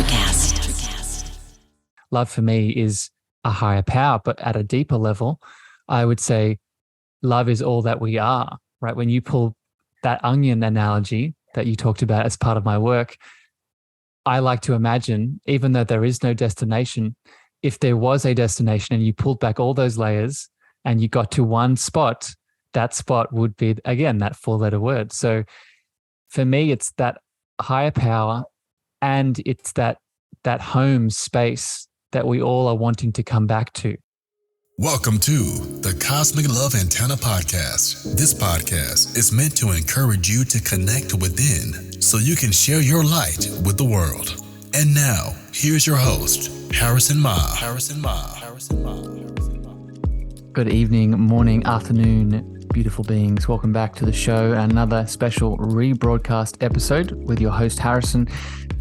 Rebroadcast. Love for me is a higher power, but at a deeper level, I would say love is all that we are, right? When you pull that onion analogy that you talked about as part of my work, I like to imagine, even though there is no destination, if there was a destination and you pulled back all those layers and you got to one spot, that spot would be, again, that four-letter word. So for me, it's that higher power and it's that home space that we all are wanting to come back to. Welcome to the Cosmic Love Antenna Podcast. This podcast is meant to encourage you to connect within so you can share your light with the world. And now, here's your host, Harrison Ma. Good evening, morning, afternoon, beautiful beings. Welcome back to the show. Another special rebroadcast episode with your host, Harrison.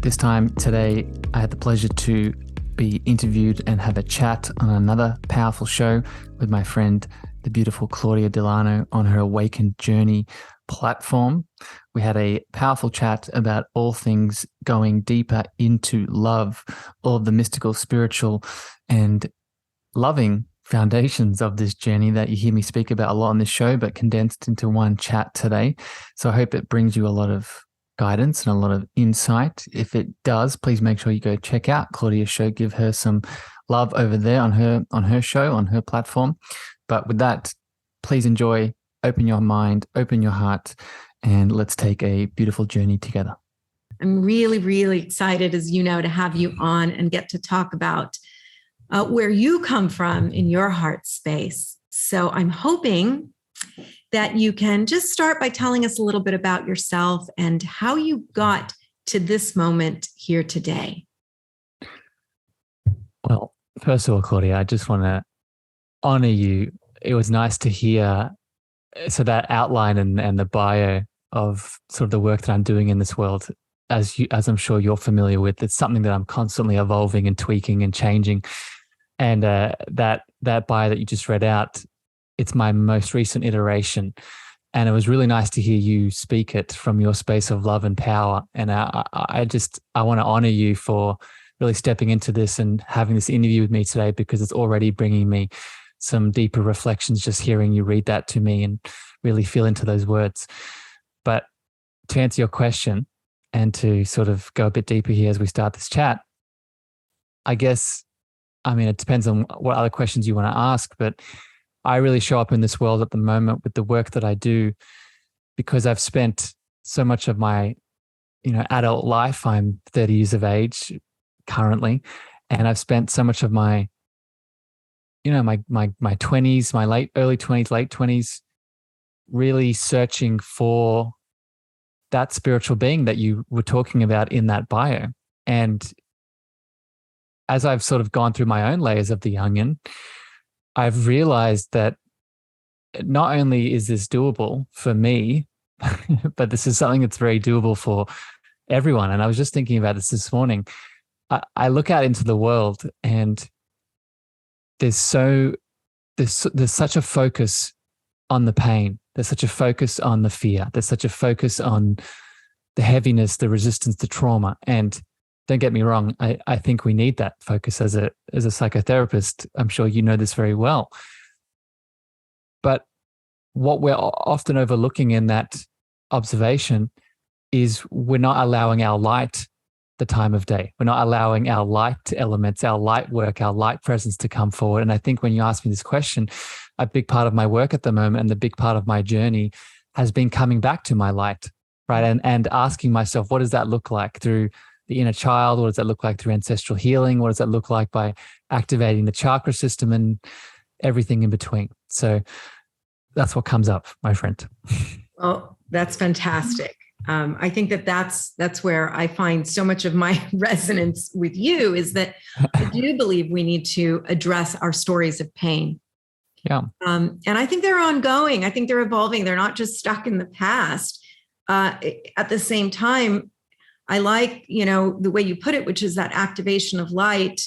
This time today, I had the pleasure to be interviewed and have a chat on another powerful show with my friend, the beautiful Claudia de Llano, on her Awakened Journey platform. We had a powerful chat about all things going deeper into love, all of the mystical, spiritual, and loving foundations of this journey that you hear me speak about a lot on this show, but condensed into one chat today. So I hope it brings you a lot of guidance and a lot of insight. If it does, please make sure you go check out Claudia's show. Give her some love over there on her show, on her platform. But with that, please enjoy, open your mind, open your heart, and let's take a beautiful journey together. I'm really, really excited, as you know, to have you on and get to talk about where you come from in your heart space. So I'm hoping that you can just start by telling us a little bit about yourself and how you got to this moment here today. Well, first of all, Claudia, I just want to honor you. It was nice to hear that outline and the bio of sort of the work that I'm doing in this world. As I'm sure you're familiar with, it's something that I'm constantly evolving and tweaking and changing. And that bio that you just read out, it's my most recent iteration. And it was really nice to hear you speak it from your space of love and power. And I want to honor you for really stepping into this and having this interview with me today, because it's already bringing me some deeper reflections just hearing you read that to me and really feel into those words. But to answer your question and to sort of go a bit deeper here as we start this chat, I guess, it depends on what other questions you want to ask, but I really show up in this world at the moment with the work that I do because I've spent so much of my, adult life. I'm 30 years of age currently, and I've spent so much of my, my 20s, my early 20s, late 20s, really searching for that spiritual being that you were talking about in that bio. And as I've sort of gone through my own layers of the onion, I've realized that not only is this doable for me, but this is something that's very doable for everyone. And I was just thinking about this morning. I look out into the world and there's such a focus on the pain. There's such a focus on the fear. There's such a focus on the heaviness, the resistance, the trauma. And don't get me wrong, I think we need that focus as a psychotherapist. I'm sure you know this very well. But what we're often overlooking in that observation is we're not allowing our light the time of day. We're not allowing our light elements, our light work, our light presence to come forward. And I think when you ask me this question, a big part of my work at the moment and the big part of my journey has been coming back to my light, right? And asking myself, what does that look like through the inner child? What does that look like through ancestral healing? What does that look like by activating the chakra system and everything in between? So that's what comes up, my friend. Well, that's fantastic. I think that's where I find so much of my resonance with you is that I do believe we need to address our stories of pain. Yeah. And I think they're ongoing. I think they're evolving. They're not just stuck in the past. At the same time, I like, the way you put it, which is that activation of light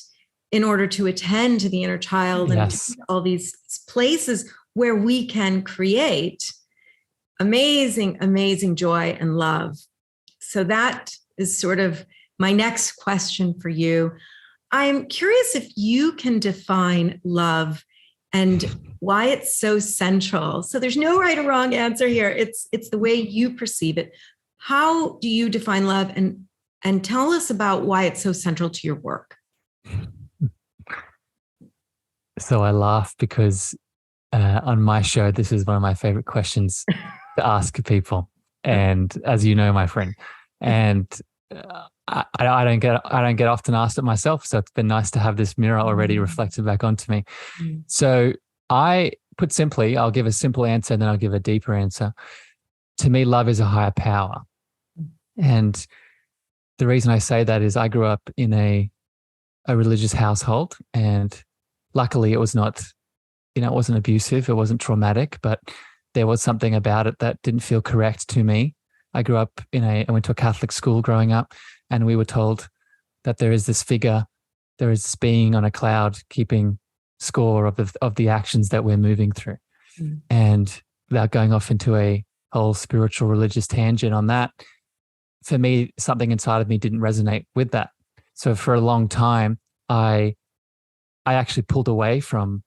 in order to attend to the inner child and all these places where we can create amazing, amazing joy and love. So that is sort of my next question for you. I'm curious if you can define love and why it's so central. So there's no right or wrong answer here. It's the way you perceive it. How do you define love, and tell us about why it's so central to your work? So I laugh because on my show, this is one of my favorite questions to ask people. And as you know, my friend, and I don't get often asked it myself. So it's been nice to have this mirror already reflected back onto me. So put simply, I'll give a simple answer and then I'll give a deeper answer. To me, love is a higher power. And the reason I say that is I grew up in a religious household, and luckily it was not, it wasn't abusive, it wasn't traumatic, but there was something about it that didn't feel correct to me. I went to a Catholic school growing up, and we were told that there is this figure, there is this being on a cloud keeping score of the actions that we're moving through. And without going off into a whole spiritual religious tangent on that, for me, something inside of me didn't resonate with that. So for a long time, I actually pulled away from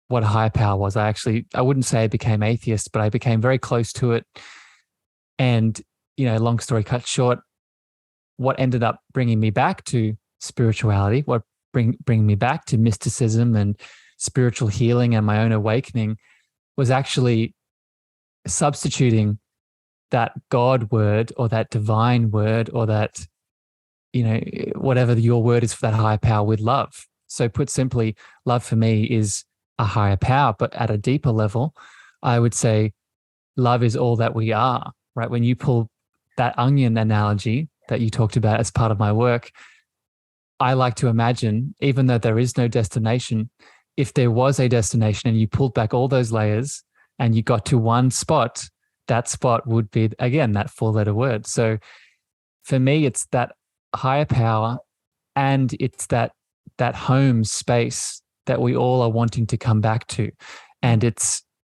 what a higher power was. I wouldn't say I became atheist, but I became very close to it. And, long story cut short, what ended up bringing me back to spirituality, what bring me back to mysticism and spiritual healing and my own awakening, was actually substituting that God word or that divine word or that, whatever your word is for that higher power, with love. So put simply, love for me is a higher power, but at a deeper level, I would say love is all that we are, right? When you pull that onion analogy that you talked about as part of my work, I like to imagine, even though there is no destination, if there was a destination and you pulled back all those layers and you got to one spot, that spot would be, again, that 4-letter word. So for me, it's that higher power, and it's that home space that we all are wanting to come back to. And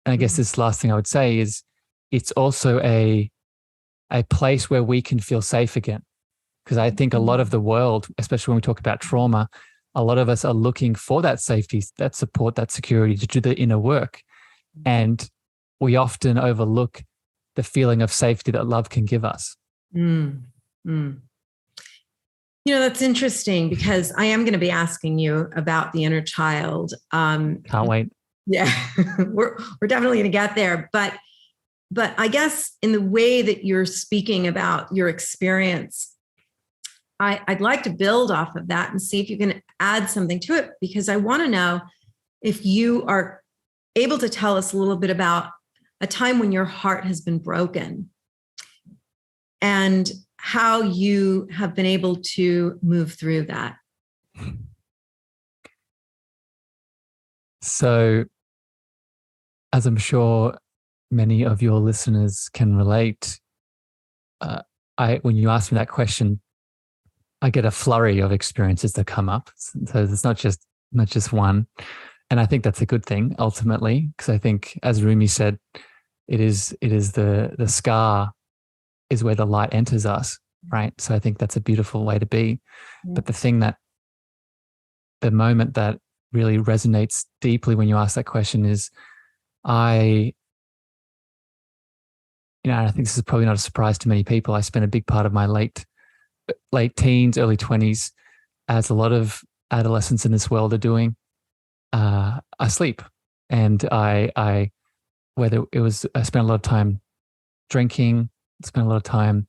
I guess this last thing I would say is, it's also a place where we can feel safe again. Because I think a lot of the world, especially when we talk about trauma, a lot of us are looking for that safety, that support, that security to do the inner work. And we often overlook the feeling of safety that love can give us. That's interesting, because I am going to be asking you about the inner child. Can't wait. Yeah, we're definitely going to get there. But I guess in the way that you're speaking about your experience, I'd like to build off of that and see if you can add something to it, because I want to know if you are able to tell us a little bit about a time when your heart has been broken and how you have been able to move through that. So, as I'm sure many of your listeners can relate, when you ask me that question, I get a flurry of experiences that come up. So it's not just one. And I think that's a good thing ultimately, because I think, as Rumi said, it is the scar is where the light enters us, right? So I think that's a beautiful way to be. Yeah. But the moment that really resonates deeply when you ask that question is, I think this is probably not a surprise to many people. I spent a big part of my late teens, early 20s, as a lot of adolescents in this world are doing, asleep. And I spent a lot of time drinking, spent a lot of time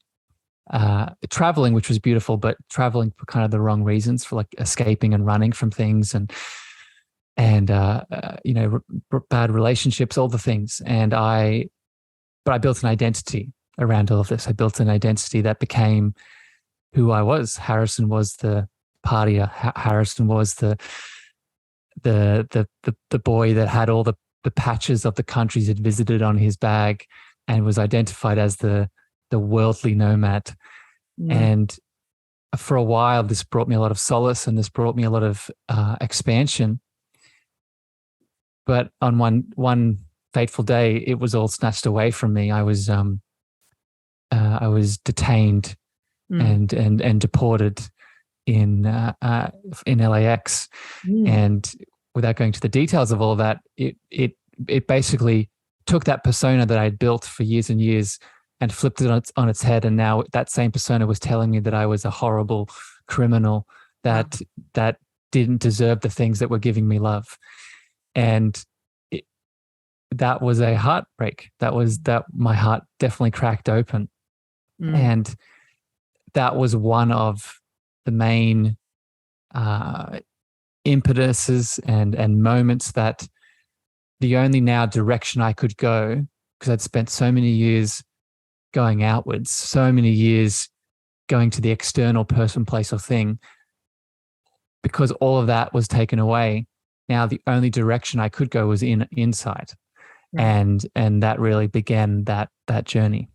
traveling, which was beautiful, but traveling for kind of the wrong reasons, for like escaping and running from things and bad relationships, all the things. But I built an identity around all of this. I built an identity that became who I was. Harrison was the partier. Harrison was the boy that had all the patches of the countries he'd visited on his bag and was identified as the worldly nomad. Mm. And for a while, this brought me a lot of solace and this brought me a lot of expansion. But on one fateful day, it was all snatched away from me. I was detained and deported in LAX. And without going to the details of all of that, it basically took that persona that I'd built for years and years and flipped it on its head. And now that same persona was telling me that I was a horrible criminal that didn't deserve the things that were giving me love. And that was a heartbreak. That my heart definitely cracked open. And that was one of the main impetuses and moments that the only now direction I could go, because I'd spent so many years going outwards, so many years going to the external person, place, or thing, because all of that was taken away. Now the only direction I could go was inside. Right. And that really began that journey.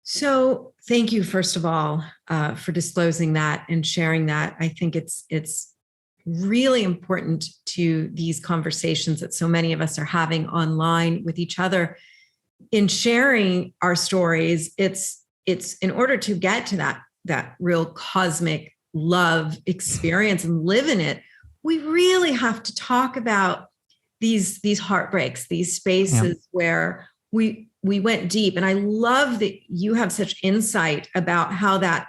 So thank you, first of all, for disclosing that and sharing that. I think it's really important to these conversations that so many of us are having online with each other. In sharing our stories, it's in order to get to that real cosmic love experience and live in it, we really have to talk about these heartbreaks, these spaces where we went deep. And I love that you have such insight about how that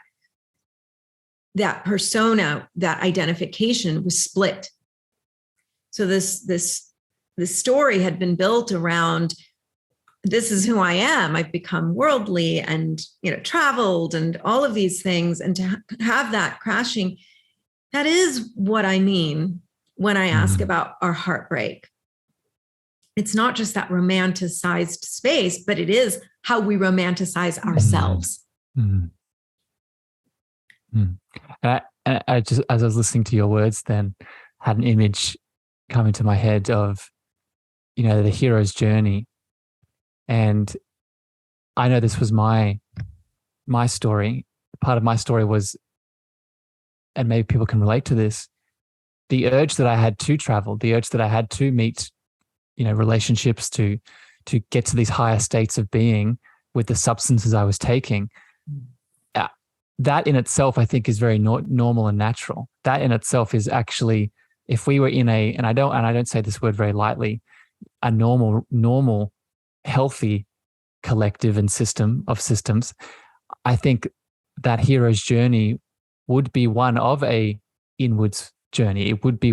persona, that identification was split. So this story had been built around, this is who I am. I've become worldly and, traveled and all of these things. And to have that crashing, that is what I mean when I ask about our heartbreak. It's not just that romanticized space, but it is how we romanticize ourselves. I just, as I was listening to your words, then had an image come into my head of, the hero's journey. And I know this was my story. Part of my story was, and maybe people can relate to this, the urge that I had to travel, the urge that I had to meet, relationships, to get to these higher states of being with the substances I was taking. That in itself, I think, is very normal and natural. That in itself is actually, if we were in and I don't say this word very lightly, a normal, healthy collective and system of systems, I think that hero's journey would be one of a inwards journey. It would be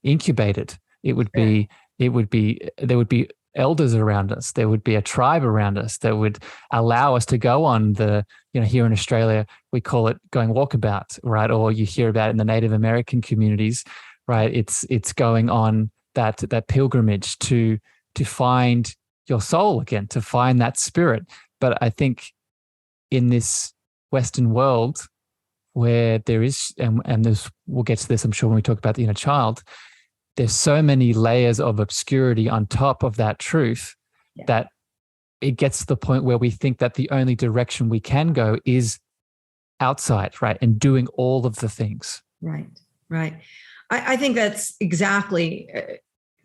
incubated. There would be elders around us. There would be a tribe around us that would allow us to go on the, here in Australia, we call it going walkabout, right? Or you hear about it in the Native American communities, right? It's going on that pilgrimage to find your soul again, to find that spirit. But I think in this Western world where there is, and there's, we'll get to this, I'm sure, when we talk about the inner child, there's so many layers of obscurity on top of that truth that it gets to the point where we think that the only direction we can go is outside, right? And doing all of the things. Right. I think that's exactly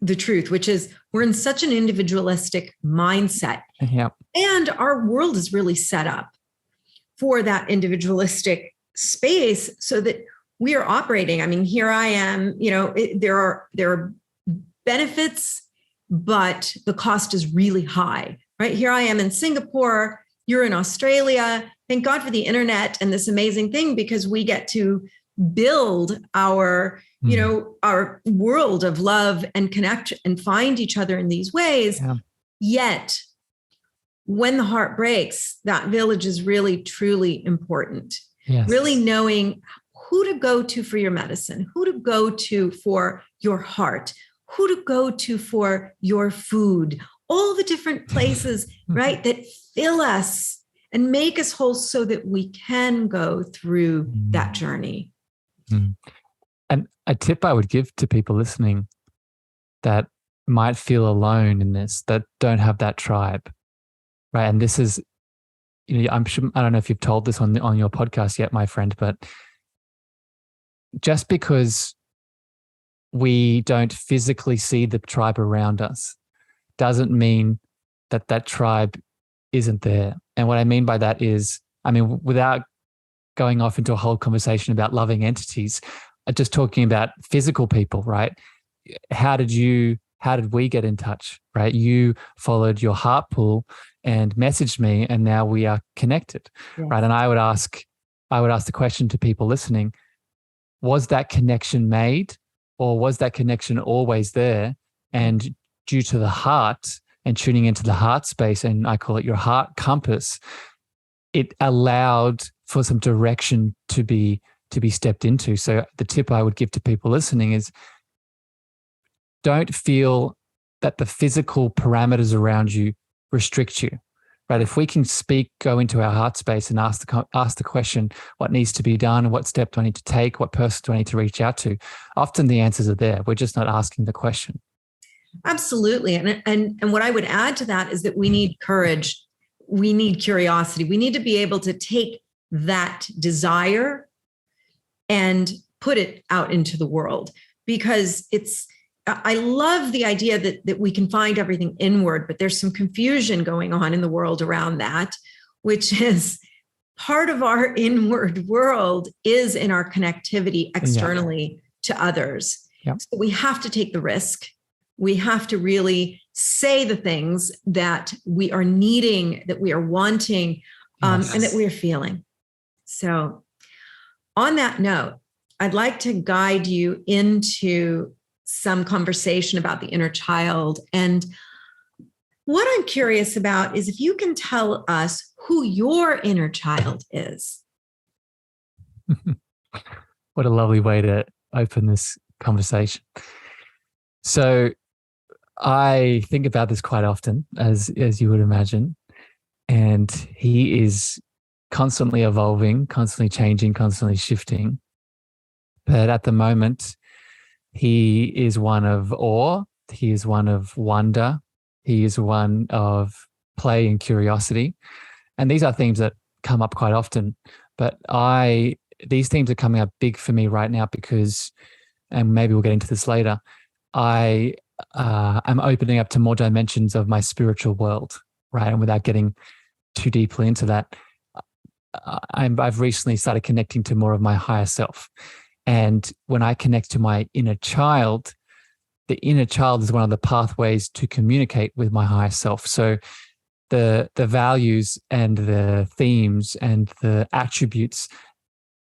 the truth, which is we're in such an individualistic mindset. And our world is really set up for that individualistic space so that we are operating. I mean, here I am, there are benefits, but the cost is really high, right? Here I am in Singapore, you're in Australia. Thank God for the internet and this amazing thing, because we get to build our, our world of love and connect and find each other in these ways. Yet when the heart breaks, that village is really, truly important. Really knowing who to go to for your medicine, who to go to for your heart, who to go to for your food, all the different places, right, that fill us and make us whole so that we can go through that journey. And a tip I would give to people listening that might feel alone in this, that don't have that tribe, right? And this is, I'm sure, I don't know if you've told this on your podcast yet, my friend, but just because we don't physically see the tribe around us doesn't mean that tribe isn't there. And what I mean by that is, without going off into a whole conversation about loving entities, just talking about physical people, right? How did we get in touch, right? You followed your heart pull and messaged me, and now we are connected, Yes. right? And I would ask the question to people listening, was that connection made, or was that connection always there? And due to the heart and tuning into the heart space, and I call it your heart compass, it allowed for some direction to be stepped into. So the tip I would give to people listening is, don't feel that the physical parameters around you restrict you, right? If we can go into our heart space and ask the question, what needs to be done? What step do I need to take? What person do I need to reach out to? Often the answers are there. We're just not asking the question. Absolutely. And what I would add to that is that we need courage. We need curiosity. We need to be able to take that desire and put it out into the world, because I love the idea that we can find everything inward, but there's some confusion going on in the world around that, which is part of our inward world is in our connectivity externally to others. Yep. So we have to take the risk. We have to really say the things that we are needing, that we are wanting, and that we are feeling. So on that note, I'd like to guide you into some conversation about the inner child. And what I'm curious about is if you can tell us who your inner child is. What a lovely way to open this conversation. So I think about this quite often, as you would imagine, and he is constantly evolving, constantly changing, constantly shifting. But at the moment, he is one of awe, he is one of wonder, he is one of play and curiosity. And these are themes that come up quite often, but these themes are coming up big for me right now because, and maybe we'll get into this later, I'm opening up to more dimensions of my spiritual world, right? And without getting too deeply into that, I've recently started connecting to more of my higher self. And when I connect to my inner child, the inner child is one of the pathways to communicate with my higher self. So the values and the themes and the attributes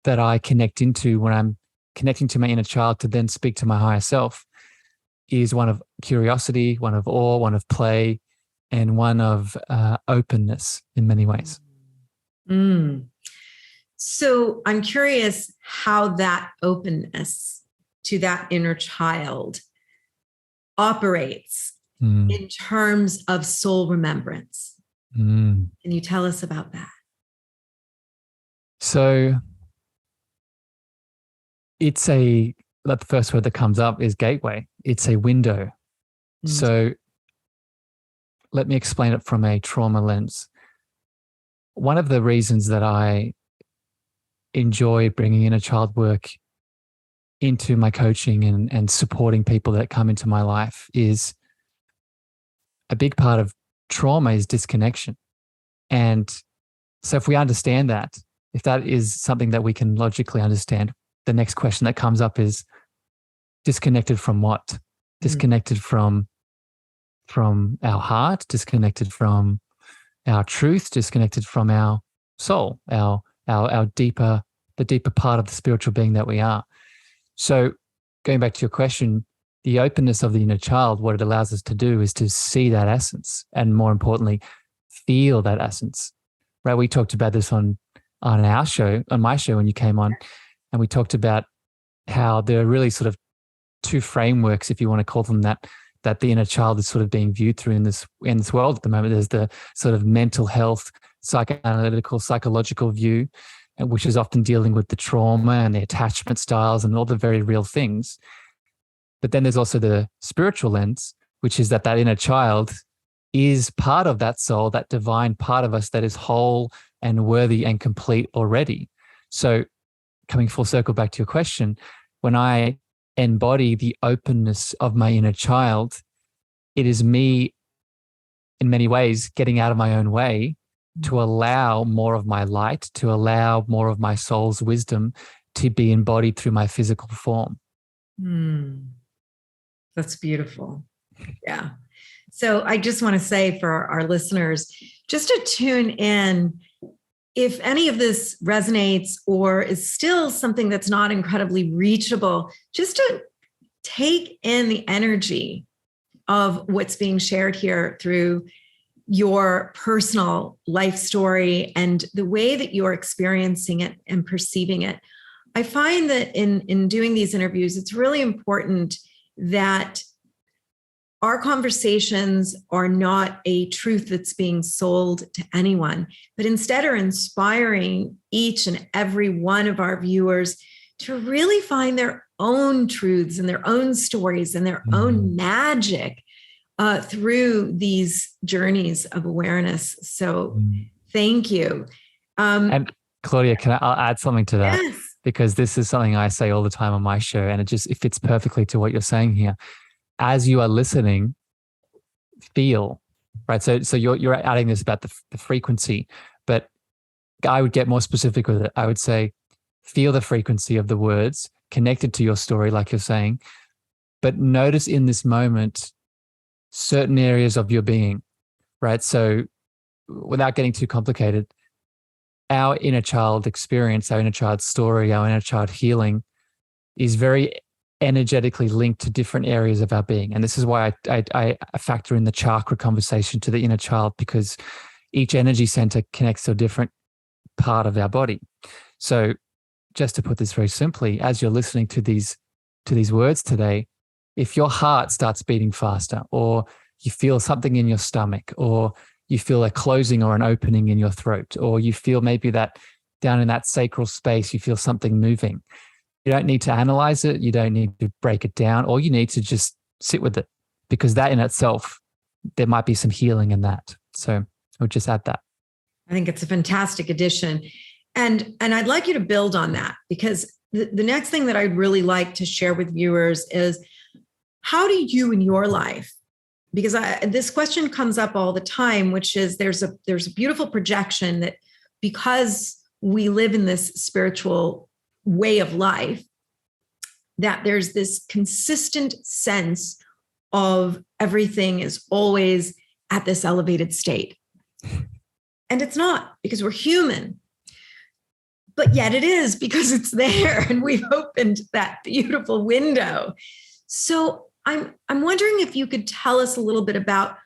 that I connect into when I'm connecting to my inner child to then speak to my higher self is one of curiosity, one of awe, one of play, and one of openness in many ways. So I'm curious how that openness to that inner child operates in terms of soul remembrance. Can you tell us about that? So the first word that comes up is gateway. It's a window. So let me explain it from a trauma lens. One of the reasons that I enjoy bringing inner child work into my coaching and supporting people that come into my life is a big part of trauma is disconnection. And so if we understand that, if that is something that we can logically understand, the next question that comes up is disconnected from what? Disconnected from our heart, disconnected from our truth, disconnected from our soul, the deeper part of the spiritual being that we are. So going back to your question, the openness of the inner child, what it allows us to do is to see that essence, and more importantly, feel that essence. Right? We talked about this on our show, on my show when you came on, and we talked about how there are really sort of two frameworks, if you want to call them that the inner child is sort of being viewed through in this world at the moment. There's the sort of mental health, psychoanalytical, psychological view, which is often dealing with the trauma and the attachment styles and all the very real things. But then there's also the spiritual lens, which is that inner child is part of that soul, that divine part of us that is whole and worthy and complete already. So coming full circle back to your question, when I embody the openness of my inner child, it is me in many ways, getting out of my own way to allow more of my light, to allow more of my soul's wisdom to be embodied through my physical form. That's beautiful. Yeah. So I just want to say for our listeners, just to tune in, if any of this resonates or is still something that's not incredibly reachable, just to take in the energy of what's being shared here through your personal life story and the way that you're experiencing it and perceiving it. I find that in doing these interviews, it's really important that our conversations are not a truth that's being sold to anyone, but instead are inspiring each and every one of our viewers to really find their own truths and their own stories and their own magic through these journeys of awareness. So thank you. And Claudia, I'll add something to that? Yes. Because this is something I say all the time on my show, and it fits perfectly to what you're saying here. As you are listening, feel, right? So you're adding this about the frequency, but I would get more specific with it. I would say, feel the frequency of the words connected to your story, like you're saying, but notice in this moment certain areas of your being, right? So without getting too complicated, our inner child experience, our inner child story, our inner child healing is very energetically linked to different areas of our being. And this is why I factor in the chakra conversation to the inner child, because each energy center connects to a different part of our body. So just to put this very simply, as you're listening to these words today, if your heart starts beating faster, or you feel something in your stomach, or you feel a closing or an opening in your throat, or you feel maybe that down in that sacral space, you feel something moving, you don't need to analyze it. You don't need to break it down. All you need to just sit with it, because that in itself, there might be some healing in that. So I would just add that. I think it's a fantastic addition. And I'd like you to build on that, because the next thing that I'd really like to share with viewers is, how do you in your life, because this question comes up all the time, which is there's a beautiful projection that because we live in this spiritual way of life, that there's this consistent sense of everything is always at this elevated state. And it's not, because we're human. But yet it is, because it's there and we've opened that beautiful window. So I'm wondering if you could tell us a little bit about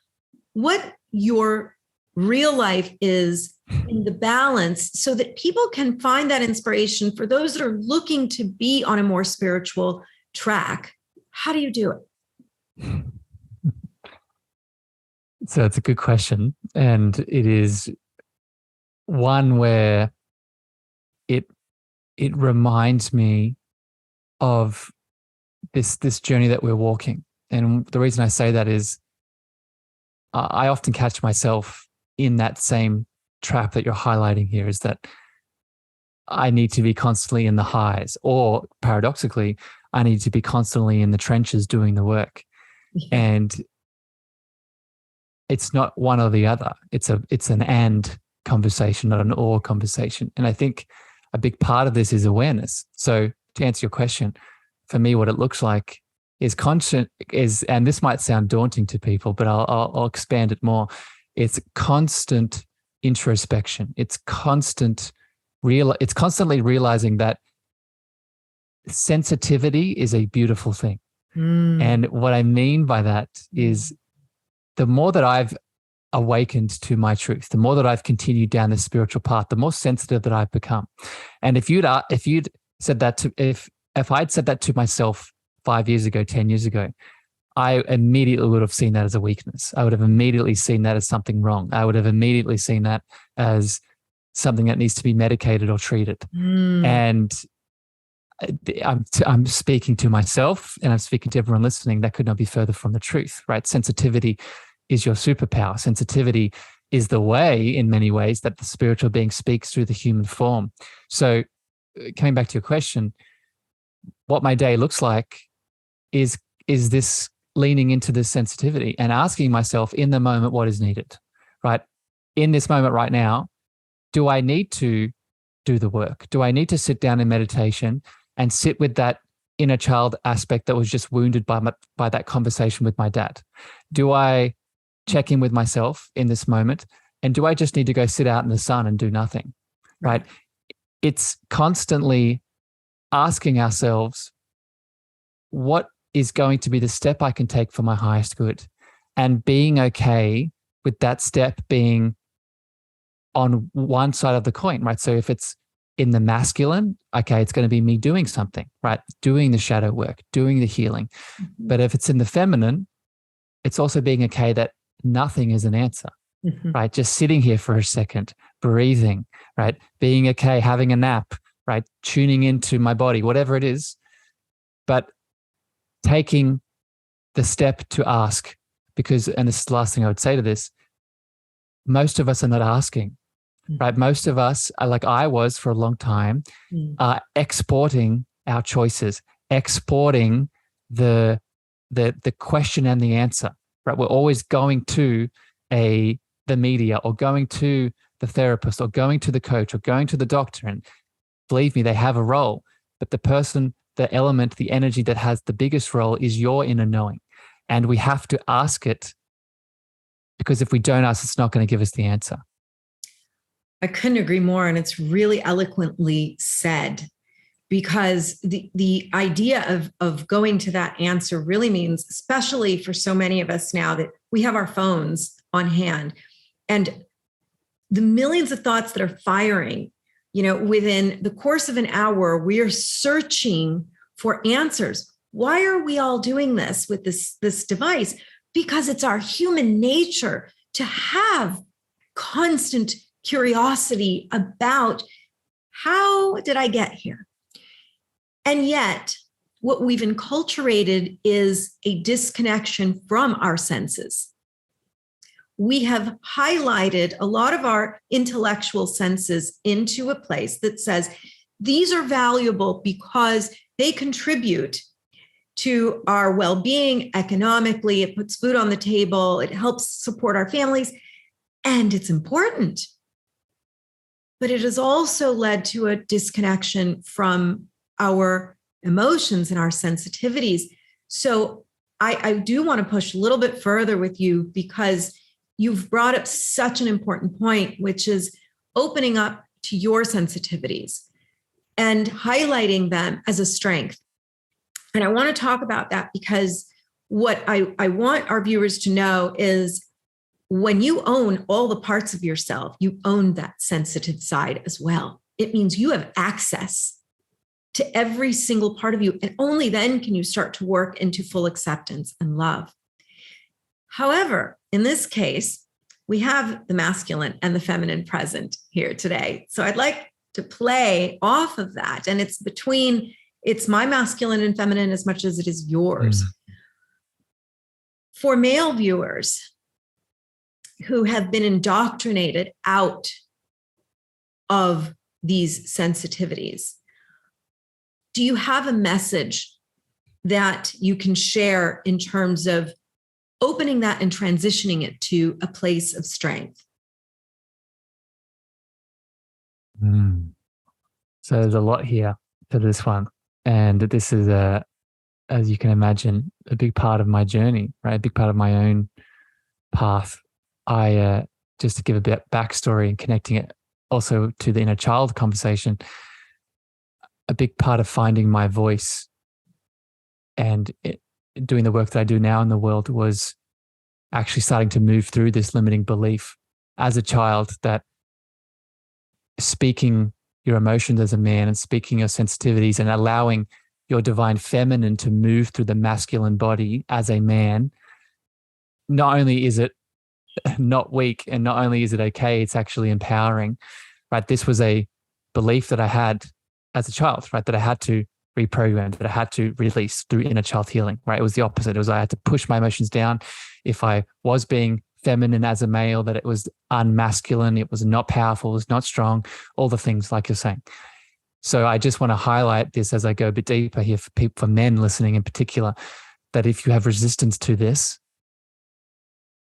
what your real life is in the balance, so that people can find that inspiration for those that are looking to be on a more spiritual track. How do you do it? So it's a good question. And it is one where it reminds me of this journey that we're walking. And the reason I say that is I often catch myself in that same trap that you're highlighting here, is that I need to be constantly in the highs, or paradoxically, I need to be constantly in the trenches doing the work. Yeah. And it's not one or the other. It's an and conversation, not an or conversation. And I think a big part of this is awareness. So to answer your question, for me, what it looks like is constant, and this might sound daunting to people, but I'll expand it more. It's constant introspection. It's constantly realizing that sensitivity is a beautiful thing. And what I mean by that is, the more that I've awakened to my truth, the more that I've continued down the spiritual path, the more sensitive that I've become. And if you'd said that if I'd said that to myself 5 years ago, 10 years ago, I immediately would have seen that as a weakness. I would have immediately seen that as something wrong. I would have immediately seen that as something that needs to be medicated or treated. And I'm speaking to myself, and I'm speaking to everyone listening. That could not be further from the truth, right? Sensitivity is your superpower. Sensitivity is the way, in many ways, that the spiritual being speaks through the human form. So coming back to your question, what my day looks like is this leaning into this sensitivity and asking myself in the moment what is needed, right? In this moment right now, do I need to do the work? Do I need to sit down in meditation and sit with that inner child aspect that was just wounded by that conversation with my dad? Do I check in with myself in this moment? And do I just need to go sit out in the sun and do nothing, right? It's constantly asking ourselves, what is going to be the step I can take for my highest good? And being okay with that step being on one side of the coin, right? So if it's in the masculine, okay, it's going to be me doing something, right? Doing the shadow work, doing the healing. Mm-hmm. But if it's in the feminine, it's also being okay that nothing is an answer, right? Just sitting here for a second, breathing, right? Being okay, having a nap, right? Tuning into my body, whatever it is, but taking the step to ask, because, and this is the last thing I would say to this, most of us are not asking, right? Most of us are, like I was for a long time, exporting our choices, exporting the question and the answer, right? We're always going to the media or going to the therapist or going to the coach or going to the doctor. And believe me, they have a role, but the person, the element, the energy that has the biggest role is your inner knowing. And we have to ask it, because if we don't ask, it's not going to give us the answer. I couldn't agree more. And it's really eloquently said, because the idea of going to that answer really means, especially for so many of us now, that we have our phones on hand and the millions of thoughts that are firing, within the course of an hour, we are searching for answers. Why are we all doing this with this device? Because it's our human nature to have constant curiosity about, how did I get here? And yet, what we've enculturated is a disconnection from our senses. We have highlighted a lot of our intellectual senses into a place that says these are valuable because they contribute to our well-being economically. It puts food on the table. It helps support our families. And it's important. But it has also led to a disconnection from our emotions and our sensitivities. So I do want to push a little bit further with you, because you've brought up such an important point, which is opening up to your sensitivities and highlighting them as a strength. And I want to talk about that because what I want our viewers to know is, when you own all the parts of yourself, you own that sensitive side as well. It means you have access to every single part of you. And only then can you start to work into full acceptance and love. However, in this case, we have the masculine and the feminine present here today. So I'd like to play off of that. And it's my masculine and feminine as much as it is yours. For male viewers who have been indoctrinated out of these sensitivities, do you have a message that you can share in terms of opening that and transitioning it to a place of strength? So there's a lot here to this one. And this is, as you can imagine, a big part of my journey, right? A big part of my own path. Just to give a bit backstory and connecting it also to the inner child conversation, a big part of finding my voice and doing the work that I do now in the world was actually starting to move through this limiting belief as a child that speaking your emotions as a man and speaking your sensitivities and allowing your divine feminine to move through the masculine body as a man, not only is it not weak and not only is it okay, it's actually empowering, right? This was a belief that I had as a child, right? That I had to reprogram, that I had to release through inner child healing, right? It was the opposite. It was I had to push my emotions down. If I was being feminine as a male, that it was unmasculine, it was not powerful, it was not strong, all the things like you're saying. So I just want to highlight this as I go a bit deeper here for people, for men listening in particular, that if you have resistance to this,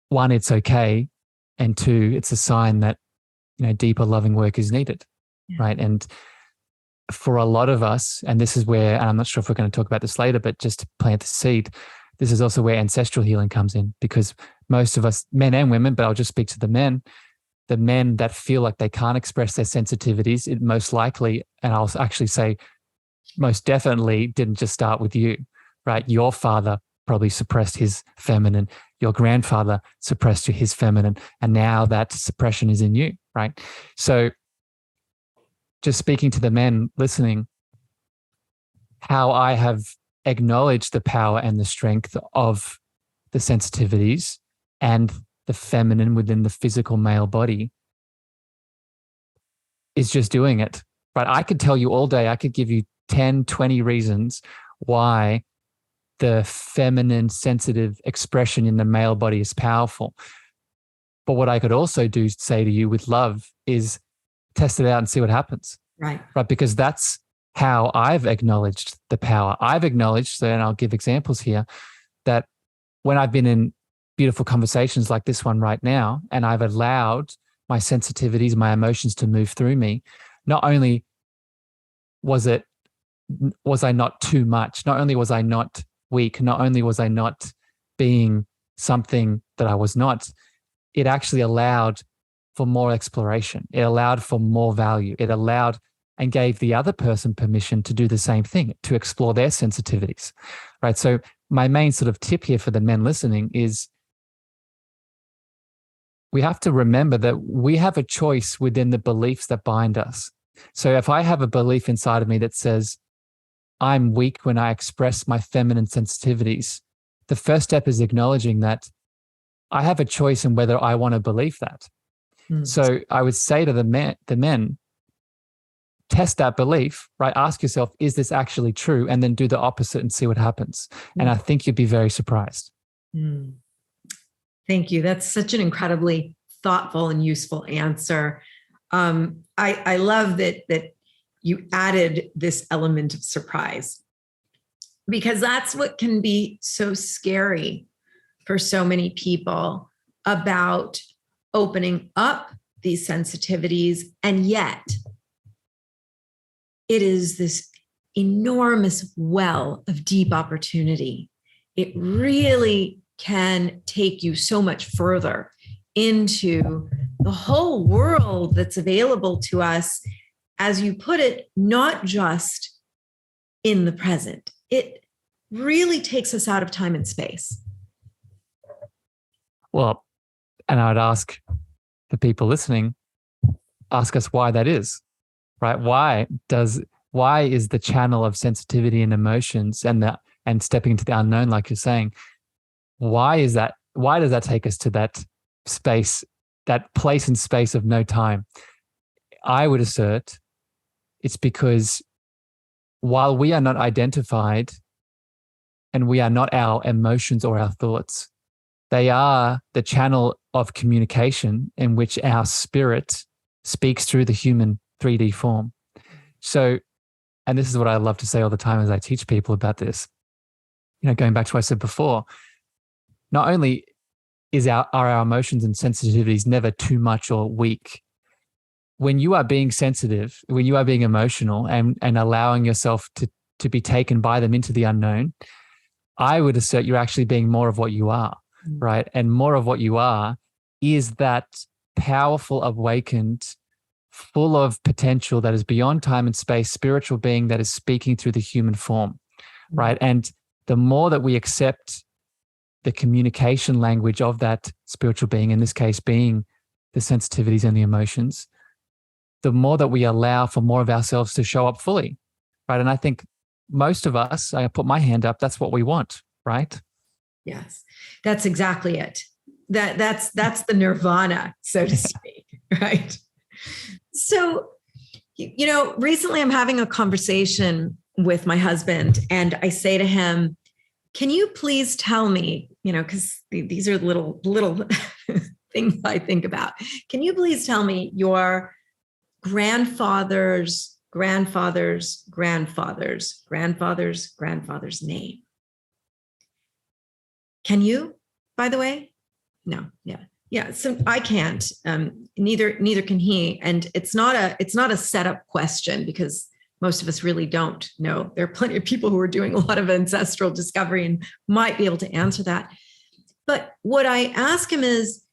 one, it's okay. And two, it's a sign that, deeper loving work is needed. Yeah. Right. And for a lot of us, and this is where, and I'm not sure if we're going to talk about this later, but just to plant the seed, this is also where ancestral healing comes in, because most of us, men and women, but I'll just speak to the men that feel like they can't express their sensitivities, it most likely, and I'll actually say most definitely, didn't just start with you, right? Your father probably suppressed his feminine, your grandfather suppressed his feminine, and now that suppression is in you, right? So just speaking to the men listening, how I have acknowledged the power and the strength of the sensitivities and the feminine within the physical male body is just doing it. Right? I could tell you all day, I could give you 10, 20 reasons why the feminine sensitive expression in the male body is powerful. But what I could also say to you with love is test it out and see what happens. Right. Right. Because that's how I've acknowledged the power. I've acknowledged, and I'll give examples here, that when I've been in beautiful conversations like this one right now, and I've allowed my sensitivities, my emotions to move through me, not only was I not too much, not only was I not weak, not only was I not being something that I was not, it actually allowed for more exploration. It allowed for more value. It allowed and gave the other person permission to do the same thing, to explore their sensitivities, right? So my main sort of tip here for the men listening is we have to remember that we have a choice within the beliefs that bind us. So if I have a belief inside of me that says, I'm weak when I express my feminine sensitivities, the first step is acknowledging that I have a choice in whether I want to believe that. So I would say to the men, test that belief, right? Ask yourself, is this actually true? And then do the opposite and see what happens. And I think you'd be very surprised. Thank you. That's such an incredibly thoughtful and useful answer. I love that you added this element of surprise, because that's what can be so scary for so many people about opening up these sensitivities. And yet it is this enormous well of deep opportunity. It really can take you so much further into the whole world that's available to us, as you put it, not just in the present. It really takes us out of time and space. Well, and I would ask the people listening, ask us why that is, right? Why is the channel of sensitivity and emotions and stepping into the unknown, like you're saying, why is that? Why does that take us to that space, that place and space of no time? I would assert it's because while we are not identified and we are not our emotions or our thoughts, they are the channel of communication in which our spirit speaks through the human 3D form. So, and this is what I love to say all the time as I teach people about this, going back to what I said before, not only are our emotions and sensitivities never too much or weak, when you are being sensitive, when you are being emotional and allowing yourself to be taken by them into the unknown, I would assert you're actually being more of what you are, right? And more of what you are is that powerful, awakened, full of potential that is beyond time and space, spiritual being that is speaking through the human form, right? And the more that we accept the communication language of that spiritual being, in this case being the sensitivities and the emotions, the more that we allow for more of ourselves to show up fully, right? And I think most of us, I put my hand up, that's what we want, right? Yes, that's exactly it. That's the nirvana, so to speak, right? So, recently I'm having a conversation with my husband, and I say to him, can you please tell me, because these are little things I think about. Can you please tell me your grandfather's grandfather's grandfather's grandfather's grandfather's name? Can you, by the way? No. Yeah. So I can't. Neither can he. And it's not a setup question, because most of us really don't know. There are plenty of people who are doing a lot of ancestral discovery and might be able to answer that. But what I ask him is,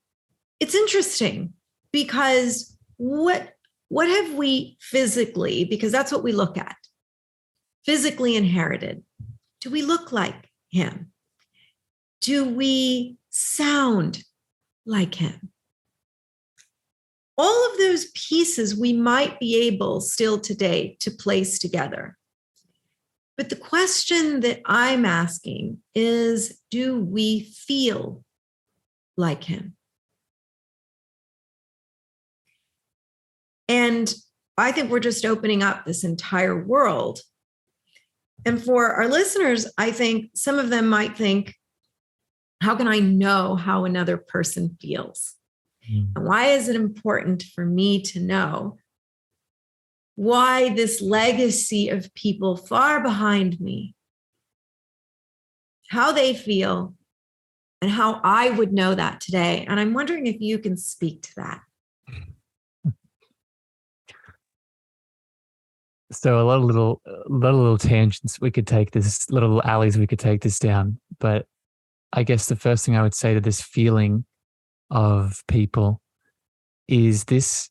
it's interesting, because what have we physically, because that's what we look at, physically inherited? Do we look like him? Do we sound like him? All of those pieces we might be able still today to place together. But the question that I'm asking is, do we feel like him? And I think we're just opening up this entire world. And for our listeners, I think some of them might think, how can I know how another person feels? And why is it important for me to know why this legacy of people far behind me, how they feel, and how I would know that today? And I'm wondering if you can speak to that. So a lot of little tangents we could take this, little alleys we could take this down. But I guess the first thing I would say to this feeling of people is this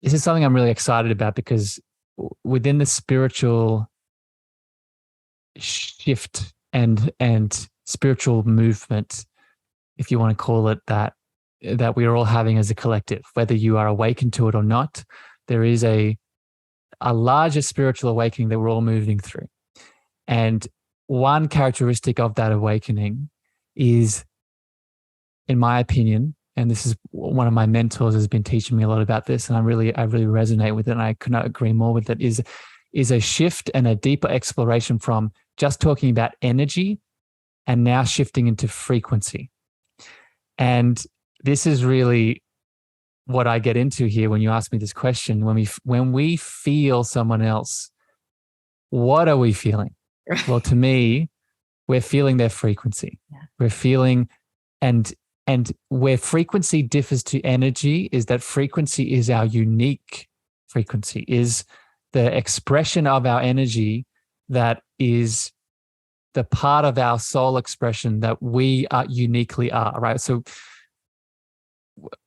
is something I'm really excited about, because within the spiritual shift and spiritual movement, if you want to call it that we are all having as a collective, whether you are awakened to it or not, there is a larger spiritual awakening that we're all moving through. And one characteristic of that awakening is, in my opinion, and this is one of my mentors has been teaching me a lot about this, and I really resonate with it, and I could not agree more with it, is a shift and a deeper exploration from just talking about energy and now shifting into frequency. And this is really what I get into here when you ask me this question. When we feel someone else, what are we feeling? Well, to me, we're feeling their frequency. Yeah. We're feeling, and where frequency differs to energy is that frequency is our unique frequency, is the expression of our energy that is the part of our soul expression that we are uniquely are, right? So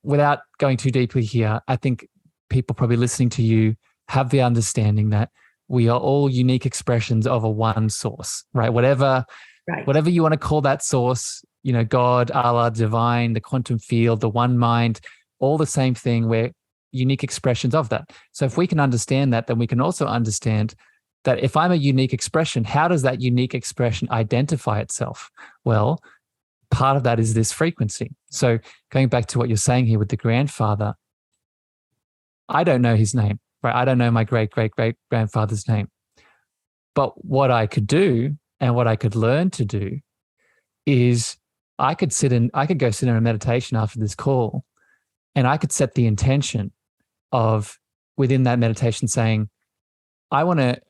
without going too deeply here, I think people probably listening to you have the understanding that we are all unique expressions of a one source, right? Whatever you want to call that source, God, Allah, divine, the quantum field, the one mind, all the same thing. We're unique expressions of that. So if we can understand that, then we can also understand that if I'm a unique expression, how does that unique expression identify itself? Well, part of that is this frequency. So going back to what you're saying here with the grandfather, I don't know his name, right? I don't know my great-great-great-grandfather's name. But what I could do and what I could learn to do is I could go sit in a meditation after this call, and I could set the intention of within that meditation saying, I want to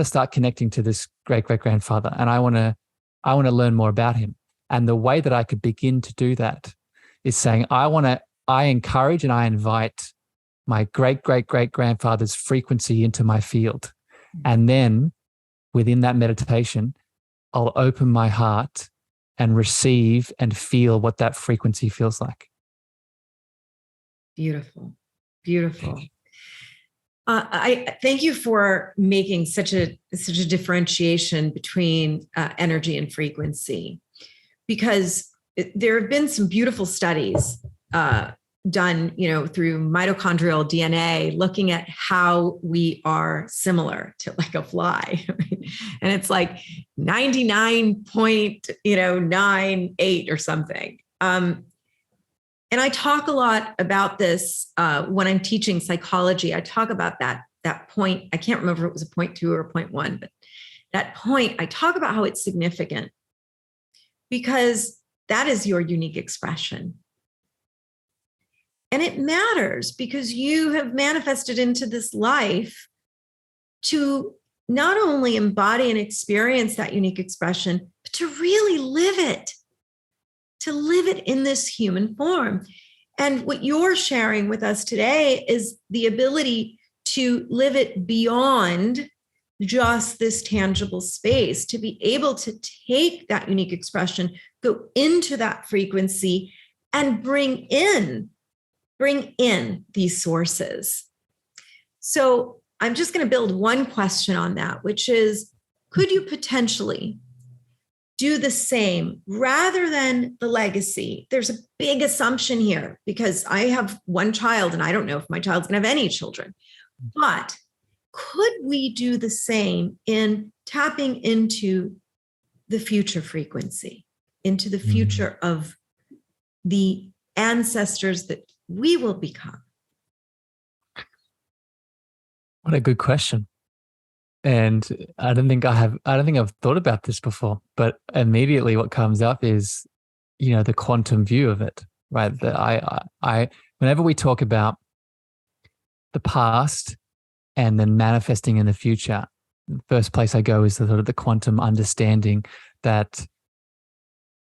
start connecting to this great-great-grandfather, and I want to learn more about him. And the way that I could begin to do that is saying, I encourage and I invite my great-great-great-grandfather's frequency into my field. And then within that meditation, I'll open my heart and receive and feel what that frequency feels like. Beautiful. Beautiful. I thank you for making such a differentiation between energy and frequency, because there have been some beautiful studies done, through mitochondrial DNA, looking at how we are similar to like a fly, right? And it's like 99.98 or something. And I talk a lot about this when I'm teaching psychology. I talk about that point. I can't remember if it was a 0.2 or a 0.1, but that point, I talk about how it's significant because that is your unique expression. And it matters because you have manifested into this life to not only embody and experience that unique expression, but to really live it, to live it in this human form. And what you're sharing with us today is the ability to live it beyond just this tangible space, to be able to take that unique expression, go into that frequency, and bring in these sources. So I'm just going to build one question on that, which is, could you potentially do the same rather than the legacy? There's a big assumption here because I have one child and I don't know if my child's going to have any children. But could we do the same in tapping into the future frequency, into the future of the ancestors that we will become? What a good question. And I don't think I've thought about this before, but immediately what comes up is, the quantum view of it, right? That I whenever we talk about the past and then manifesting in the future, the first place I go is the quantum understanding that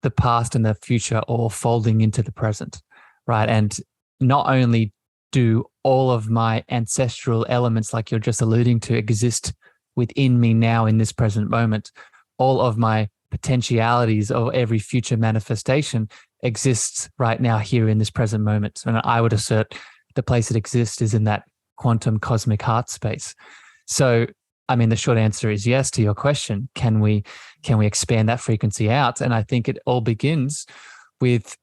the past and the future are all folding into the present, right? And not only do all of my ancestral elements, like you're just alluding to, exist within me now in this present moment, all of my potentialities of every future manifestation exists right now here in this present moment. And I would assert the place it exists is in that quantum cosmic heart space. So, the short answer is yes to your question. Can we expand that frequency out? And I think it all begins with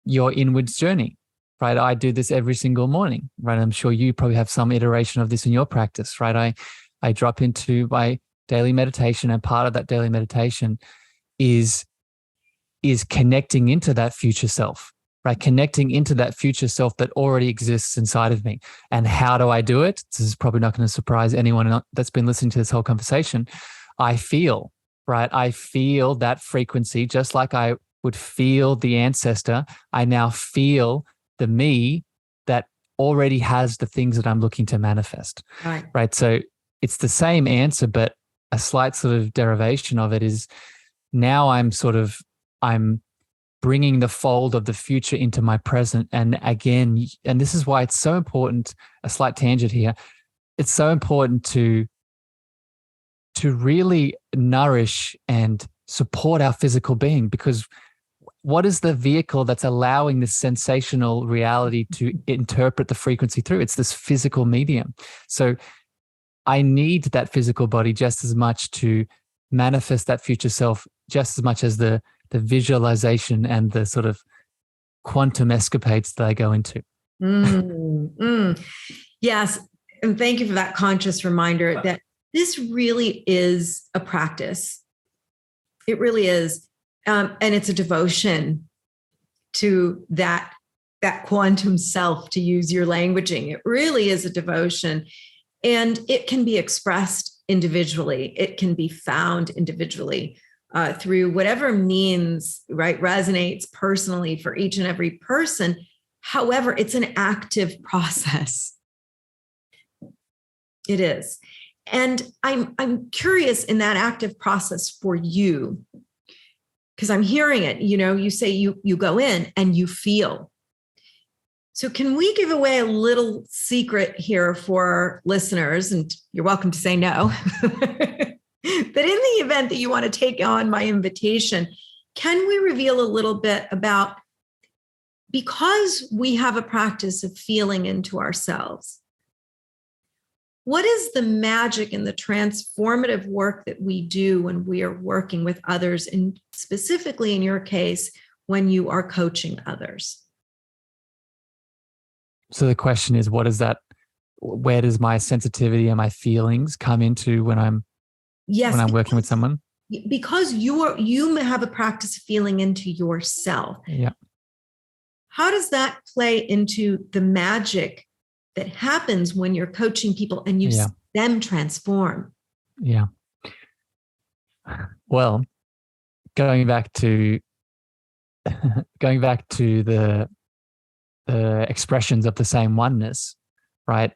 your inwards journey, right? I do this every single morning, right? I'm sure you probably have some iteration of this in your practice, right? I drop into my daily meditation, and part of that daily meditation is connecting into that future self, right? Connecting into that future self that already exists inside of me. And how do I do it? This is probably not going to surprise anyone that's been listening to this whole conversation. I feel, right? I feel that frequency just like I would feel the ancestor. I now feel the me that already has the things that I'm looking to manifest, right? So it's the same answer, but a slight sort of derivation of it is now I'm bringing the fold of the future into my present. And again, and this is why it's so important, a slight tangent here, it's so important to really nourish and support our physical being, because what is the vehicle that's allowing this sensational reality to interpret the frequency through? It's this physical medium. So I need that physical body just as much to manifest that future self, just as much as the visualization and the sort of quantum escapades that I go into. Yes. And thank you for that conscious reminder that this really is a practice. It really is. And it's a devotion to that quantum self, to use your languaging. It really is a devotion. And it can be expressed individually. It can be found individually through whatever means, right, resonates personally for each and every person. However, it's an active process. It is. And I'm curious in that active process for you, because I'm hearing it, you say you go in and you feel. So can we give away a little secret here for listeners? And you're welcome to say no. But in the event that you want to take on my invitation, can we reveal a little bit about, because we have a practice of feeling into ourselves, what is the magic and the transformative work that we do when we are working with others, and specifically in your case, when you are coaching others? So the question is, where does my sensitivity and my feelings come into when I'm working with someone? Because you have a practice of feeling into yourself. Yeah. How does that play into the magic that happens when you're coaching people and you see them transform? Yeah. Well, going back to the expressions of the same oneness, right?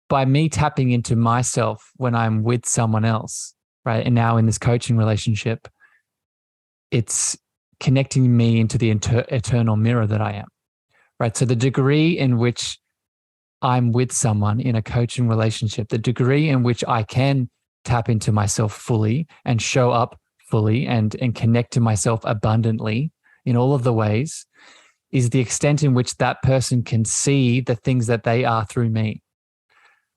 By me tapping into myself when I'm with someone else, right? And now in this coaching relationship, it's connecting me into the eternal mirror that I am, right? So the degree in which I'm with someone in a coaching relationship, the degree in which I can tap into myself fully and show up fully and connect to myself abundantly in all of the ways, is the extent in which that person can see the things that they are through me,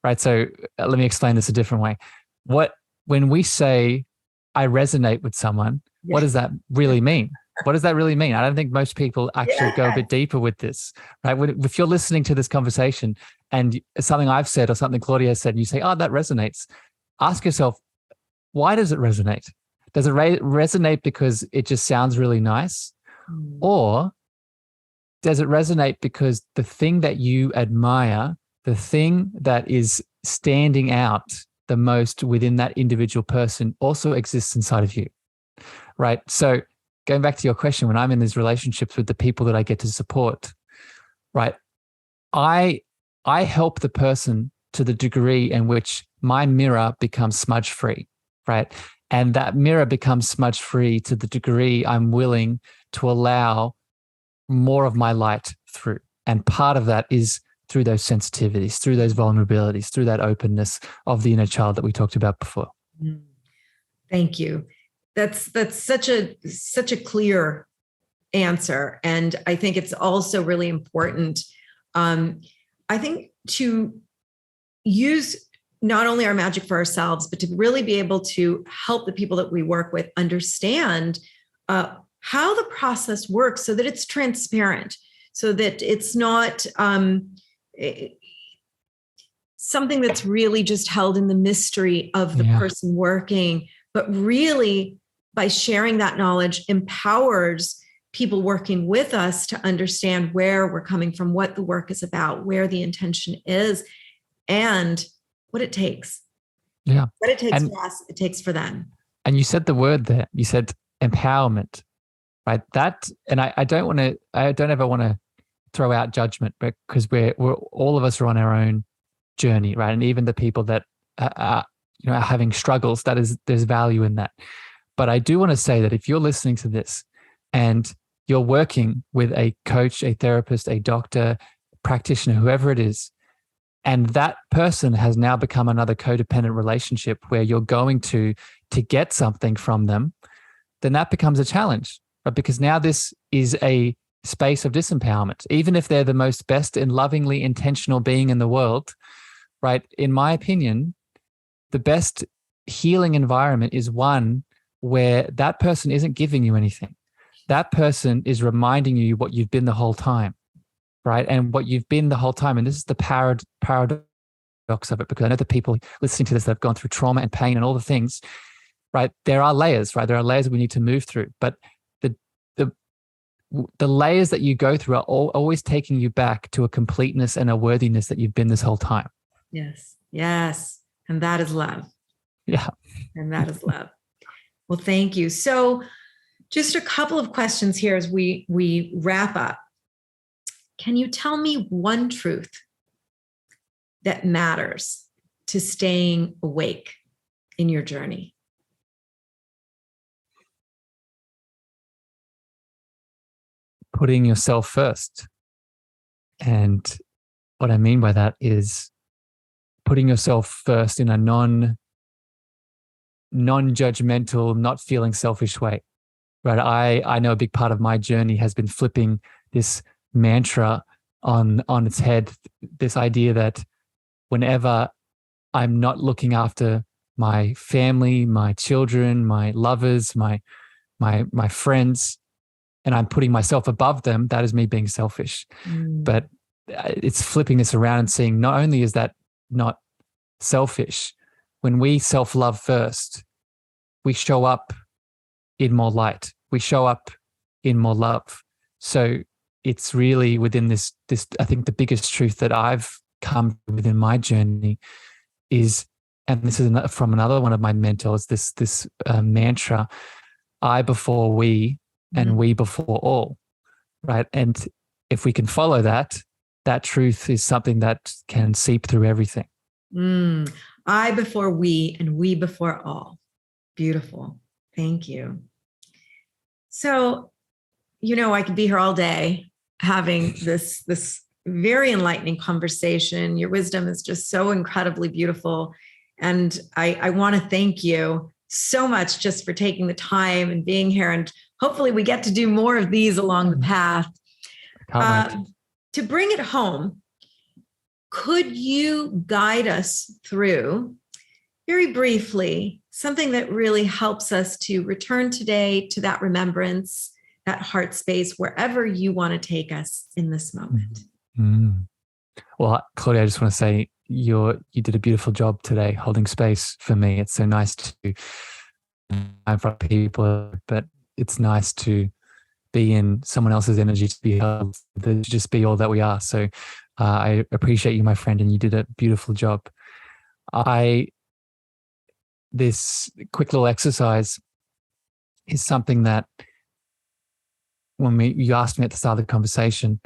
right? So let me explain this a different way. When we say I resonate with someone, what does that really mean? What does that really mean? I don't think most people actually go a bit deeper with this, right? If you're listening to this conversation and something I've said or something Claudia has said, and you say, oh, that resonates, ask yourself, why does it resonate? Does it resonate because it just sounds really nice? Or does it resonate because the thing that you admire, the thing that is standing out the most within that individual person also exists inside of you, right? So going back to your question, when I'm in these relationships with the people that I get to support, right, I help the person to the degree in which my mirror becomes smudge-free, right? And that mirror becomes smudge-free to the degree I'm willing to allow more of my light through. And part of that is through those sensitivities, through those vulnerabilities, through that openness of the inner child that we talked about before. Thank you. That's such a clear answer. And I think it's also really important, I think, to use not only our magic for ourselves, but to really be able to help the people that we work with understand how the process works so that it's transparent, so that it's not something that's really just held in the mystery of the person working, but really by sharing that knowledge empowers people working with us to understand where we're coming from, what the work is about, where the intention is, and what it takes. Yeah. What it takes for us, it takes for them. And you said the word there. You said empowerment, right? That, and I don't ever want to throw out judgment, because we're all of us are on our own journey, right? And even the people that are having struggles, there's value in that. But I do want to say that if you're listening to this and you're working with a coach, a therapist, a doctor, practitioner, whoever it is, and that person has now become another codependent relationship where you're going to get something from them, then that becomes a challenge, right? Because now this is a space of disempowerment. Even if they're the most best and lovingly intentional being in the world, right? In my opinion, the best healing environment is one where that person isn't giving you anything. That person is reminding you what you've been the whole time, right? And what you've been the whole time. And this is the paradox of it, because I know the people listening to this that have gone through trauma and pain and all the things, right? There are layers, right? There are layers we need to move through. But the layers that you go through are always taking you back to a completeness and a worthiness that you've been this whole time. Yes. Yes. And that is love. Yeah. And that is love. Well, thank you. So just a couple of questions here as we wrap up. Can you tell me one truth that matters to staying awake in your journey? Putting yourself first. And what I mean by that is putting yourself first in a non-judgmental, not feeling selfish way, right? I know a big part of my journey has been flipping this mantra on its head, this idea that whenever I'm not looking after my family, my children, my lovers, my friends, and I'm putting myself above them, that is me being selfish. But it's flipping this around and seeing not only is that not selfish, when we self-love first, we show up in more light. We show up in more love. So it's really within this, I think the biggest truth that I've come within my journey is, and this is from another one of my mentors, this mantra, I before we and we before all, right? And if we can follow that truth is something that can seep through everything. I before we and we before all. Beautiful. Thank you. So, I could be here all day having this very enlightening conversation. Your wisdom is just so incredibly beautiful. And I want to thank you so much just for taking the time and being here. And hopefully we get to do more of these along the path. To bring it home, could you guide us through, very briefly, something that really helps us to return today to that remembrance, that heart space, wherever you want to take us in this moment? Well, Claudia, I just want to say you did a beautiful job today holding space for me. It's so nice to be in front of people, but it's nice to be in someone else's energy, to be held, to just be all that we are. So I appreciate you, my friend, and you did a beautiful job. This quick little exercise is something that when you asked me at the start of the conversation,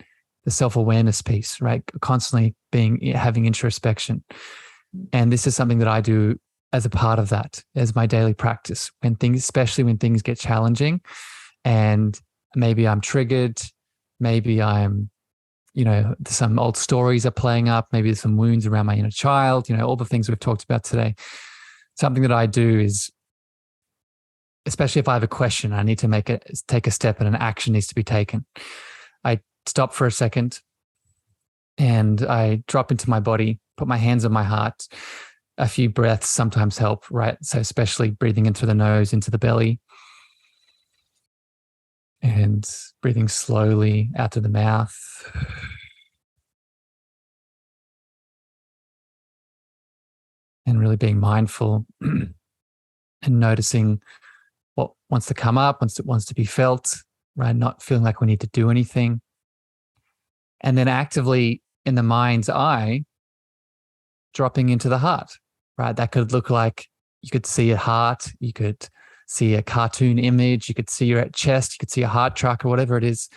the self-awareness piece, right? Constantly having introspection. And this is something that I do as a part of that, as my daily practice, especially when things get challenging and maybe I'm triggered, maybe I'm, some old stories are playing up, maybe there's some wounds around my inner child, all the things we've talked about today. Something that I do is, especially if I have a question, I need to take a step and an action needs to be taken. I stop for a second and I drop into my body, put my hands on my heart. A few breaths sometimes help, right? So especially breathing into the nose, into the belly, and breathing slowly out to the mouth. And really being mindful and noticing what wants to come up, wants to be felt, right? Not feeling like we need to do anything. And then actively in the mind's eye, dropping into the heart, right? That could look like you could see a heart, you could see a cartoon image, you could see your chest, you could see a heart chakra, whatever it is,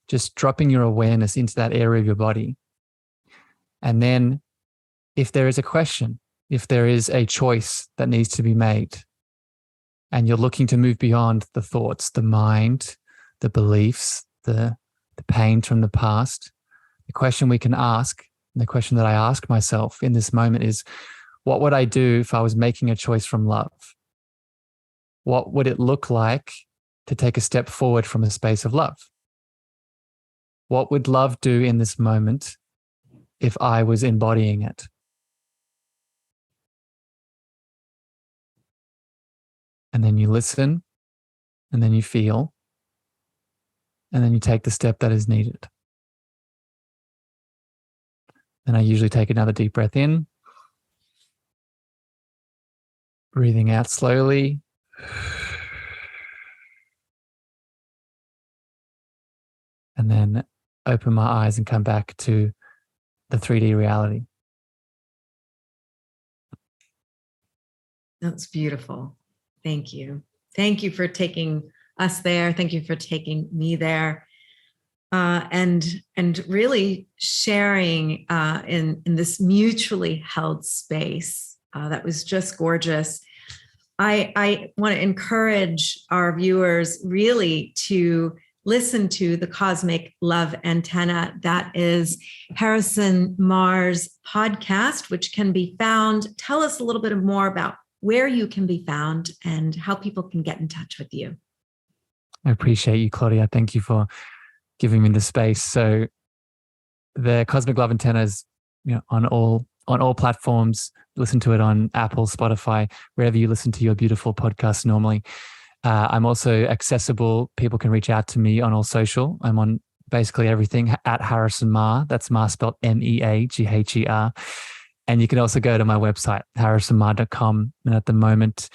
just dropping your awareness into that area of your body. And then if there is a question, if there is a choice that needs to be made, and you're looking to move beyond the thoughts, the mind, the beliefs, the pain from the past, the question we can ask, and the question that I ask myself in this moment is, what would I do if I was making a choice from love? What would it look like to take a step forward from a space of love? What would love do in this moment if I was embodying it? And then you listen, and then you feel, and then you take the step that is needed. Then I usually take another deep breath in, breathing out slowly. And then open my eyes and come back to the 3D reality. That's beautiful. Thank you. Thank you for taking us there. Thank you for taking me there. And really sharing in this mutually held space. That was just gorgeous. I want to encourage our viewers really to listen to the Cosmic Love Antenna. That is Harrison Marr's podcast, which can be found. Tell us a little bit more about where you can be found and how people can get in touch with you. I appreciate you, Claudia. Thank you for giving me the space. So the Cosmic Love Antenna is, on all platforms. Listen to it on Apple, Spotify, wherever you listen to your beautiful podcasts normally. I'm also accessible. People can reach out to me on all social. I'm on basically everything at Harrison Marr. That's Marr spelled MEAGHER. And you can also go to my website, harrisonmarr.com. And at the moment,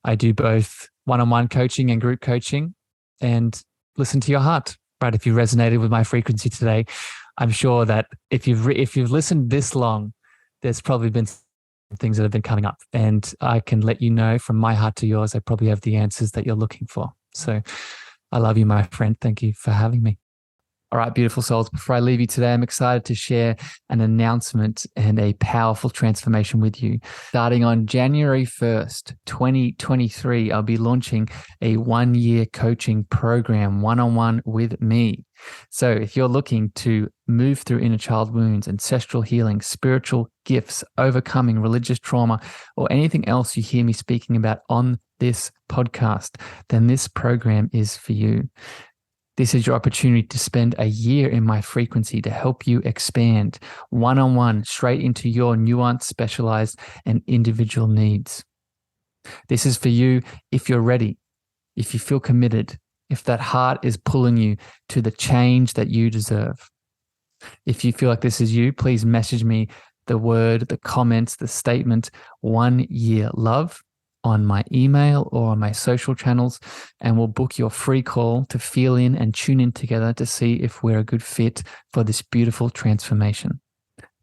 I do both one-on-one coaching and group coaching. And listen to your heart, right? If you resonated with my frequency today, I'm sure that if you've listened this long, there's probably been things that have been coming up. And I can let you know from my heart to yours, I probably have the answers that you're looking for. So I love you, my friend. Thank you for having me. All right, beautiful souls. Before I leave you today, I'm excited to share an announcement and a powerful transformation with you. Starting on January 1st, 2023, I'll be launching a 1-year coaching program one-on-one with me. So if you're looking to move through inner child wounds, ancestral healing, spiritual gifts, overcoming religious trauma, or anything else you hear me speaking about on this podcast, then this program is for you. This is your opportunity to spend a year in my frequency to help you expand one-on-one straight into your nuanced, specialized, and individual needs. This is for you if you're ready, if you feel committed, if that heart is pulling you to the change that you deserve. If you feel like this is you, please message me the word, the comments, the statement, 1 year love on my email or on my social channels, and we'll book your free call to feel in and tune in together to see if we're a good fit for this beautiful transformation.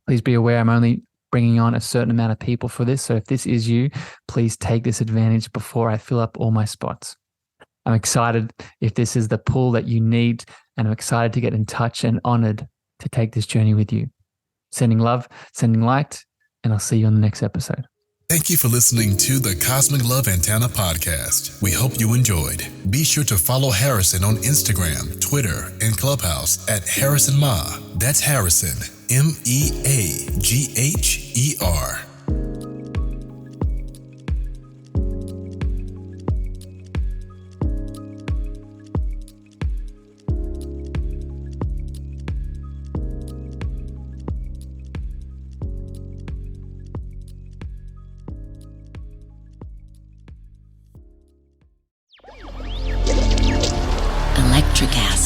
Please be aware I'm only bringing on a certain amount of people for this. So if this is you, please take this advantage before I fill up all my spots. I'm excited if this is the pull that you need, and I'm excited to get in touch and honored to take this journey with you. Sending love, sending light, and I'll see you on the next episode. Thank you for listening to the Cosmic Love Antenna podcast. We hope you enjoyed. Be sure to follow Harrison on Instagram, Twitter, and Clubhouse at Harrison Ma. That's Harrison, MEAGHER. Electricast.